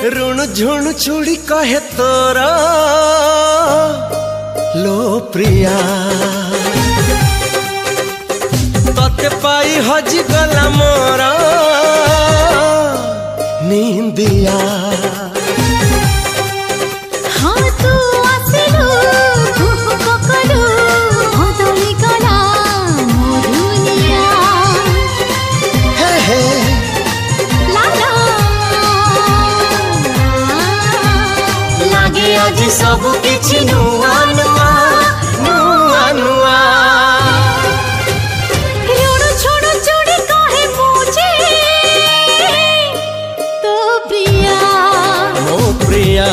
ऋण झुण छुड़ी कहे तोरा लो प्रिया तते पाई हजी गला मोरा नींदिया। हाँ तू आसिलु ककलु बदली गला मो दुनिया। हे हे लाला लागे आज सब किछि नुआ नुआ नुआ नुआ। ऋण छोड़ चूड़ी काहे मुझे तो प्रिया ओ प्रिया